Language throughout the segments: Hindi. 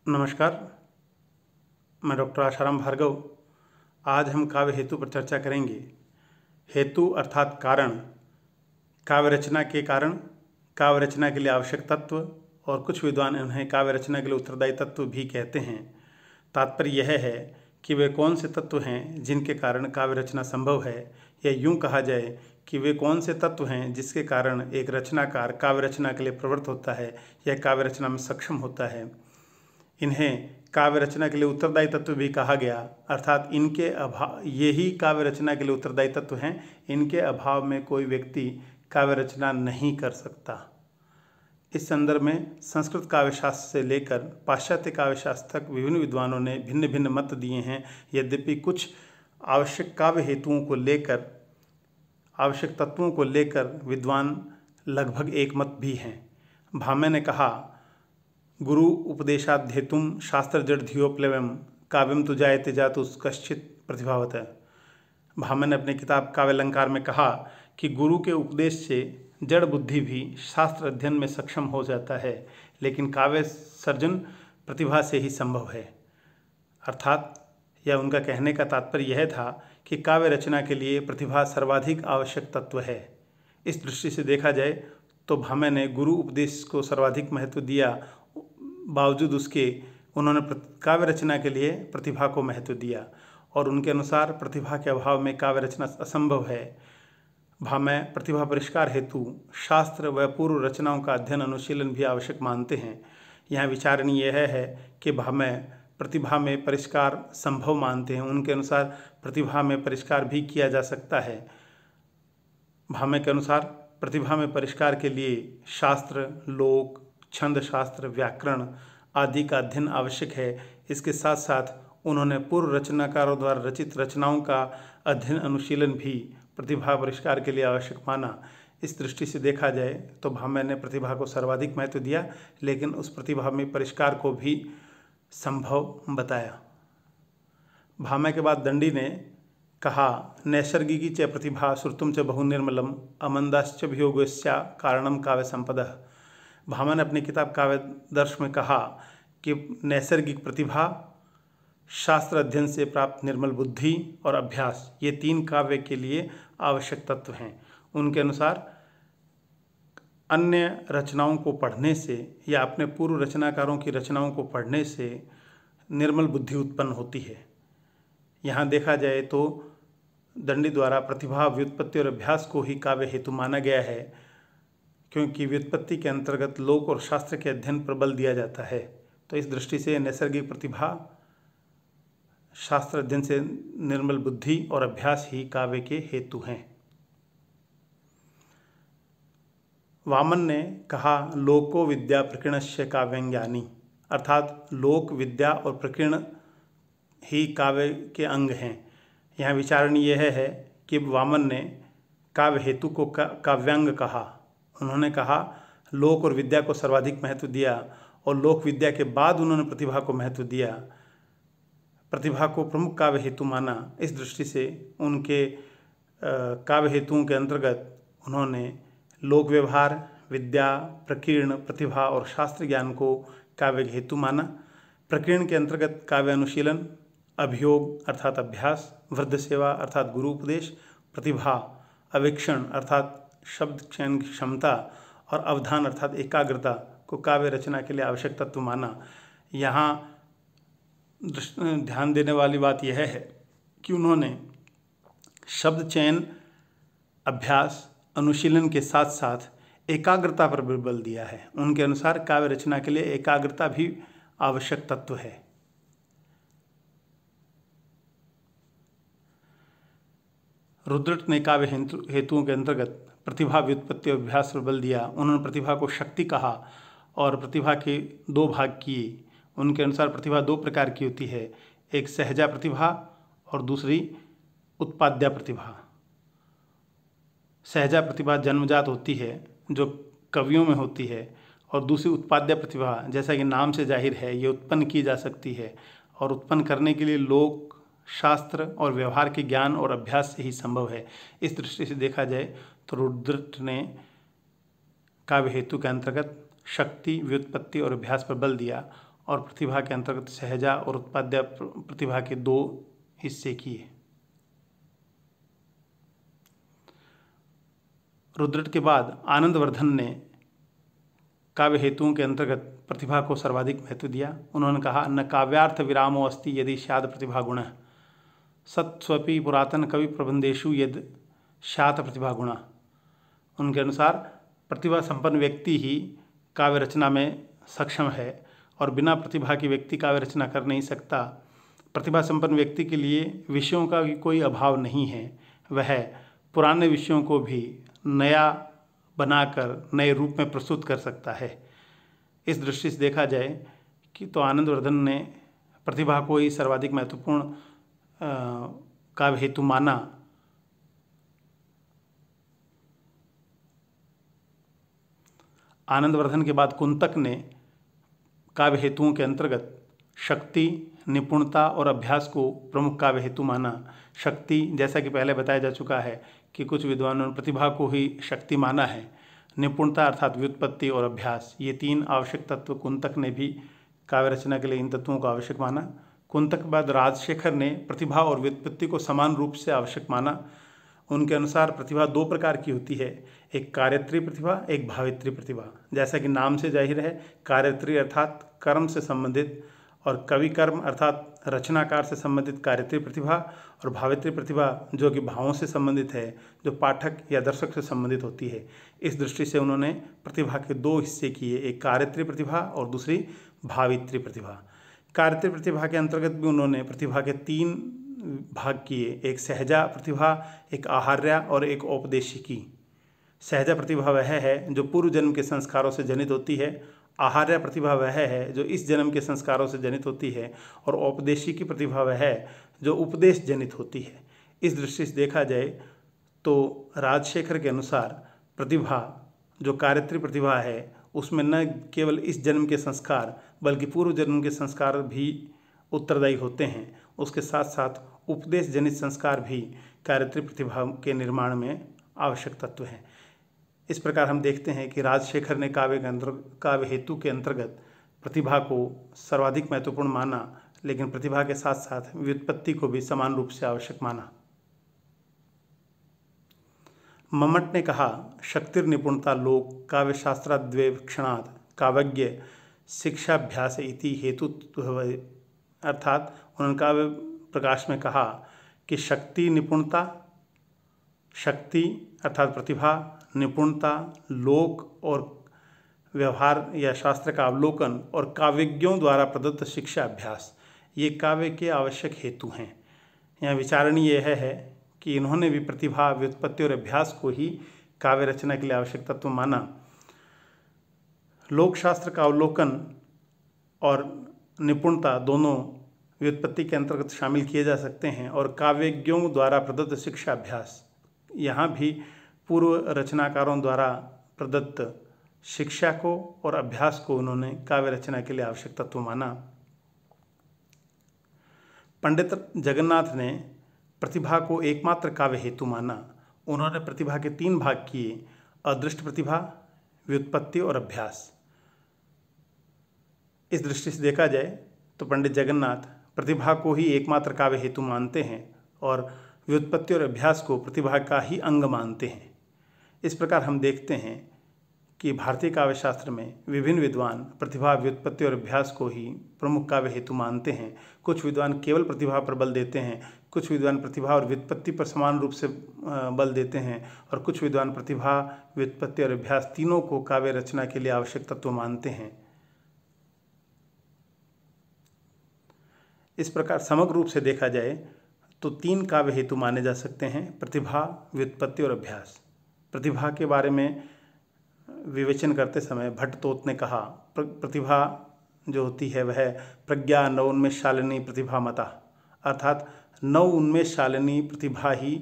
नमस्कार। मैं डॉक्टर आशाराम भार्गव। आज हम काव्य हेतु पर चर्चा करेंगे। हेतु अर्थात कारण, काव्य रचना के कारण, काव्य रचना के लिए आवश्यक तत्व और कुछ विद्वान इन्हें काव्य रचना के लिए उत्तरदायी तत्व भी कहते हैं। तात्पर्य यह है कि वे कौन से तत्व हैं जिनके कारण काव्य रचना संभव है, या यूँ कहा जाए कि वे कौन से तत्व हैं जिसके कारण एक रचनाकार काव्य रचना के लिए प्रवृत्त होता है या काव्य रचना में सक्षम होता है। इन्हें काव्य रचना के लिए उत्तरदायी तत्व भी कहा गया, अर्थात इनके अभाव, यही काव्य रचना के लिए उत्तरदायी तत्व हैं। इनके अभाव में कोई व्यक्ति काव्य रचना नहीं कर सकता। इस संदर्भ में संस्कृत काव्यशास्त्र से लेकर पाश्चात्य काव्यशास्त्र तक विभिन्न विद्वानों ने भिन्न भिन्न मत दिए हैं। यद्यपि कुछ आवश्यक काव्य हेतुओं को लेकर, आवश्यक तत्वों को लेकर विद्वान लगभग एक मत भी हैं। भामह ने कहा, गुरु उपदेशाध्येतुम शास्त्र जड़ धियोप्लवम काव्यम तु जायते जातुस् कश्चित् प्रतिभावतः। भामह ने अपनी किताब काव्यालंकार में कहा कि गुरु के उपदेश से जड़ बुद्धि भी शास्त्र अध्ययन में सक्षम हो जाता है, लेकिन काव्य सर्जन प्रतिभा से ही संभव है। अर्थात यह उनका कहने का तात्पर्य यह था कि काव्य रचना के लिए प्रतिभा सर्वाधिक आवश्यक तत्व है। इस दृष्टि से देखा जाए तो भामह ने गुरु उपदेश को सर्वाधिक महत्व दिया, बावजूद उसके उन्होंने काव्य रचना के लिए प्रतिभा को महत्व दिया, और उनके अनुसार प्रतिभा के अभाव में काव्य रचना असंभव है। भामह प्रतिभा परिष्कार हेतु शास्त्र व पूर्व रचनाओं का अध्ययन अनुशीलन भी आवश्यक मानते हैं। यहाँ विचारणीय यह है कि भामह प्रतिभा में परिष्कार संभव मानते हैं। उनके अनुसार प्रतिभा में परिष्कार भी किया जा सकता है। भामह के अनुसार प्रतिभा में परिष्कार के लिए शास्त्र, लोक, छंद शास्त्र, व्याकरण आदि का अध्ययन आवश्यक है। इसके साथ साथ उन्होंने पूर्व रचनाकारों द्वारा रचित रचनाओं का अध्ययन अनुशीलन भी प्रतिभा परिष्कार के लिए आवश्यक माना। इस दृष्टि से देखा जाए तो भामह ने प्रतिभा को सर्वाधिक महत्व दिया, लेकिन उस प्रतिभा में परिष्कार को भी संभव बताया। भामह के बाद दंडी ने कहा, नैसर्गिकी च प्रतिभा श्रुतुम च बहुनिर्मलम अमंदाश्च वियोगस्या कारणम काव्य संपदः। भामह ने अपनी किताब काव्य दर्श में कहा कि नैसर्गिक प्रतिभा, शास्त्र अध्ययन से प्राप्त निर्मल बुद्धि और अभ्यास, ये तीन काव्य के लिए आवश्यक तत्व हैं। उनके अनुसार अन्य रचनाओं को पढ़ने से या अपने पूर्व रचनाकारों की रचनाओं को पढ़ने से निर्मल बुद्धि उत्पन्न होती है। यहाँ देखा जाए तो दंडी द्वारा प्रतिभा, व्युत्पत्ति और अभ्यास को ही काव्य हेतु माना गया है, क्योंकि व्युत्पत्ति के अंतर्गत लोक और शास्त्र के अध्ययन पर बल दिया जाता है। तो इस दृष्टि से नैसर्गिक प्रतिभा, शास्त्र अध्ययन से निर्मल बुद्धि और अभ्यास ही काव्य के हेतु हैं। वामन ने कहा, लोको विद्या प्रकीर्णस्य काव्यं ज्ञानी, अर्थात लोक, विद्या और प्रकीर्ण ही काव्य के अंग हैं। यहाँ विचारणीय यह है कि वामन ने काव्य हेतु को काव्यांग कहा। उन्होंने कहा, लोक और विद्या को सर्वाधिक महत्व दिया और लोक विद्या के बाद उन्होंने प्रतिभा को महत्व दिया, प्रतिभा को प्रमुख काव्य हेतु माना। इस दृष्टि से उनके काव्य हेतुओं के अंतर्गत उन्होंने लोक व्यवहार, विद्या, प्रकीर्ण, प्रतिभा और शास्त्र ज्ञान को काव्य हेतु माना। प्रकीर्ण के अंतर्गत काव्य अनुशीलन, अभियोग अर्थात अभ्यास, वृद्ध सेवा अर्थात गुरु उपदेश, प्रतिभा, अवेक्षण अर्थात शब्द चयन की क्षमता और अवधान अर्थात एकाग्रता को काव्य रचना के लिए आवश्यक तत्व माना। यहाँ ध्यान देने वाली बात यह है कि उन्होंने शब्द चयन, अभ्यास, अनुशीलन के साथ साथ एकाग्रता पर भी बल दिया है। उनके अनुसार काव्य रचना के लिए एकाग्रता भी आवश्यक तत्व है। रुद्रट ने काव्य हेतुओं के अंतर्गत प्रतिभा, व्युत्पत्ति और अभ्यास पर बल दिया। उन्होंने प्रतिभा को शक्ति कहा और प्रतिभा के दो भाग किए। उनके अनुसार प्रतिभा दो प्रकार की होती है, एक सहजा प्रतिभा और दूसरी उत्पाद्या प्रतिभा। सहजा प्रतिभा जन्मजात होती है, जो कवियों में होती है, और दूसरी उत्पाद्या प्रतिभा, जैसा कि नाम से जाहिर है, ये उत्पन्न की जा सकती है और उत्पन्न करने के लिए लोक, शास्त्र और व्यवहार के ज्ञान और अभ्यास से ही संभव है। इस दृष्टि से देखा जाए तो रुद्रट ने काव्य हेतु के अंतर्गत शक्ति, व्युत्पत्ति और अभ्यास पर बल दिया और प्रतिभा के अंतर्गत सहजा और उत्पाद्य प्रतिभा के दो हिस्से किए। रुद्रट के बाद आनंदवर्धन ने काव्य हेतुओं के अंतर्गत प्रतिभा को सर्वाधिक महत्व दिया। उन्होंने कहा, न काव्यार्थ विरामो अस्ति यदि स्यात् प्रतिभा गुणः सत्स्वपि पुरातन कवि प्रबंधेषु यद स्यात् प्रतिभा गुणः। उनके अनुसार प्रतिभा संपन्न व्यक्ति ही काव्य रचना में सक्षम है और बिना प्रतिभा के व्यक्ति काव्य रचना कर नहीं सकता। प्रतिभा संपन्न व्यक्ति के लिए विषयों का भी कोई अभाव नहीं है, वह पुराने विषयों को भी नया बनाकर नए रूप में प्रस्तुत कर सकता है। इस दृष्टि से देखा जाए कि तो आनंदवर्धन ने प्रतिभा को ही सर्वाधिक महत्वपूर्ण काव्य हेतु माना। आनंदवर्धन के बाद कुंतक ने काव्य हेतुओं के अंतर्गत शक्ति, निपुणता और अभ्यास को प्रमुख काव्य हेतु माना। शक्ति, जैसा कि पहले बताया जा चुका है कि कुछ विद्वानों ने प्रतिभा को ही शक्ति माना है। निपुणता अर्थात व्युत्पत्ति और अभ्यास, ये तीन आवश्यक तत्व कुंतक ने भी काव्य रचना के लिए इन तत्वों को आवश्यक माना। कुंतक के बाद राजशेखर ने प्रतिभा और व्युत्पत्ति को समान रूप से आवश्यक माना। उनके अनुसार प्रतिभा दो प्रकार की होती है, एक कार्यत्री प्रतिभा, एक भावित्री प्रतिभा। जैसा कि नाम से जाहिर है, कार्यत्री अर्थात कर्म से संबंधित और कवि कर्म अर्थात रचनाकार से संबंधित कार्यत्री प्रतिभा, और भावित्री प्रतिभा जो कि भावों से संबंधित है, जो पाठक या दर्शक से संबंधित होती है। इस दृष्टि से उन्होंने प्रतिभा के दो हिस्से किए, एक कार्यत्री प्रतिभा और दूसरी भावित्री प्रतिभा। कार्यत्री प्रतिभा के अंतर्गत भी उन्होंने प्रतिभा के तीन भाग किए, एक सहजा प्रतिभा, एक आहार्या और एक औपदेशिकी। सहजा प्रतिभा वह है जो पूर्व जन्म के संस्कारों से जनित होती है, आहार्य प्रतिभा वह है जो इस जन्म के संस्कारों से जनित होती है, और औपदेशिकी प्रतिभा वह है जो उपदेश जनित होती है। इस दृष्टि से देखा जाए तो राजशेखर के अनुसार प्रतिभा जो कार्यत्री प्रतिभा है उसमें न केवल इस जन्म के संस्कार बल्कि पूर्व जन्म के संस्कार भी उत्तरदायी होते हैं, उसके साथ साथ उपदेश जनित संस्कार भी कार्यत्री प्रतिभा के निर्माण में आवश्यक तत्व हैं। इस प्रकार हम देखते हैं कि राजशेखर ने काव्य हेतु के अंतर्गत प्रतिभा को सर्वाधिक महत्वपूर्ण माना, लेकिन प्रतिभा के साथ साथ व्युत्पत्ति को भी समान रूप से आवश्यक माना। मम्मट ने कहा, शक्तिर निपुणता लोक काव्य शास्त्राद्वेक्षणात् काव्यज्ञ शिक्षाभ्यास इति हेतु, अर्थात उन्होंने काव्य प्रकाश में कहा कि शक्ति निपुणता, शक्ति अर्थात प्रतिभा, निपुणता, लोक और व्यवहार या शास्त्र का अवलोकन और काव्यज्ञों द्वारा प्रदत्त शिक्षा अभ्यास, ये काव्य के आवश्यक हेतु हैं। यहाँ विचारणीय यह है कि इन्होंने भी प्रतिभा, व्युत्पत्ति और अभ्यास को ही काव्य रचना के लिए आवश्यक तत्व माना। लोक शास्त्र का अवलोकन और निपुणता दोनों व्युत्पत्ति के अंतर्गत शामिल किए जा सकते हैं, और काव्यज्ञों द्वारा प्रदत्त शिक्षा अभ्यास, यहाँ भी पूर्व रचनाकारों द्वारा प्रदत्त शिक्षा को और अभ्यास को उन्होंने काव्य रचना के लिए आवश्यक तत्व माना। पंडित जगन्नाथ ने प्रतिभा को एकमात्र काव्य हेतु माना। उन्होंने प्रतिभा के तीन भाग किए, अदृष्ट प्रतिभा, व्युत्पत्ति और अभ्यास। इस दृष्टि से देखा जाए तो पंडित जगन्नाथ प्रतिभा को ही एकमात्र काव्य हेतु मानते हैं और व्युत्पत्ति और अभ्यास को प्रतिभा का ही अंग मानते हैं। इस प्रकार हम देखते हैं कि भारतीय काव्य शास्त्र में विभिन्न विद्वान प्रतिभा, व्युत्पत्ति और अभ्यास को ही प्रमुख काव्य हेतु मानते हैं। कुछ विद्वान केवल प्रतिभा पर बल देते हैं, कुछ विद्वान प्रतिभा और व्युत्पत्ति पर समान रूप से बल देते हैं, और कुछ विद्वान प्रतिभा, व्युत्पत्ति और अभ्यास तीनों को काव्य रचना के लिए आवश्यक तत्व मानते हैं। इस प्रकार समग्र रूप से देखा जाए तो तीन काव्य हेतु माने जा सकते हैं, प्रतिभा, व्युत्पत्ति और अभ्यास। प्रतिभा के बारे में विवेचन करते समय भट्टतोत ने कहा, प्रतिभा जो होती है वह प्रज्ञा नवोन्मेषशालिनी प्रतिभा मता, अर्थात नवोन्मेषशालिनी प्रतिभा ही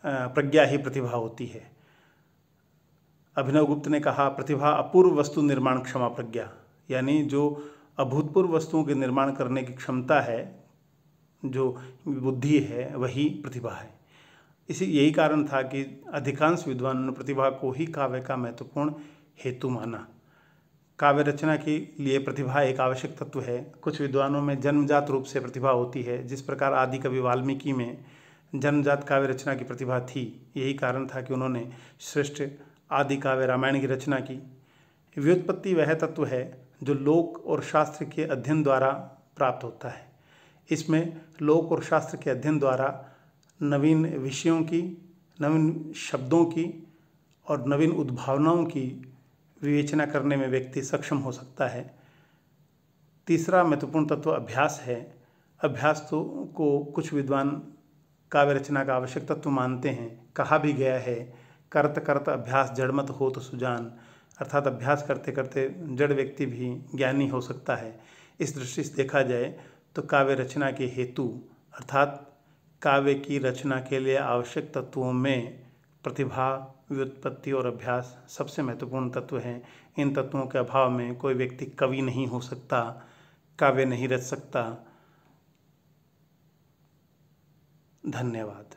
प्रज्ञा ही प्रतिभा होती है। अभिनव गुप्त ने कहा, प्रतिभा अपूर्व वस्तु निर्माण क्षमा प्रज्ञा, यानी जो अभूतपूर्व वस्तुओं के निर्माण करने की क्षमता है, जो बुद्धि है, वही प्रतिभा है। यही कारण था कि अधिकांश विद्वानों ने प्रतिभा को ही काव्य का महत्वपूर्ण हेतु माना। काव्य रचना के लिए प्रतिभा एक आवश्यक तत्व है। कुछ विद्वानों में जन्मजात रूप से प्रतिभा होती है। जिस प्रकार आदि कवि वाल्मीकि में जन्मजात काव्य रचना की प्रतिभा थी, यही कारण था कि उन्होंने श्रेष्ठ आदि काव्य रामायण की रचना की। व्युत्पत्ति वह तत्व है जो लोक और शास्त्र के अध्ययन द्वारा प्राप्त होता है। इसमें लोक और शास्त्र के अध्ययन द्वारा नवीन विषयों की, नवीन शब्दों की और नवीन उद्भावनाओं की विवेचना करने में व्यक्ति सक्षम हो सकता है। तीसरा महत्वपूर्ण तत्व अभ्यास है। अभ्यास को कुछ विद्वान काव्य रचना का आवश्यक तत्व मानते हैं। कहा भी गया है, करत करत अभ्यास जड़मत होत सुजान, अर्थात अभ्यास करते करते जड़ व्यक्ति भी ज्ञानी हो सकता है। इस दृष्टि से देखा जाए तो काव्य रचना के हेतु अर्थात काव्य की रचना के लिए आवश्यक तत्वों में प्रतिभा, व्युत्पत्ति और अभ्यास सबसे महत्वपूर्ण तत्व हैं। इन तत्वों के अभाव में कोई व्यक्ति कवि नहीं हो सकता, काव्य नहीं रच सकता। धन्यवाद।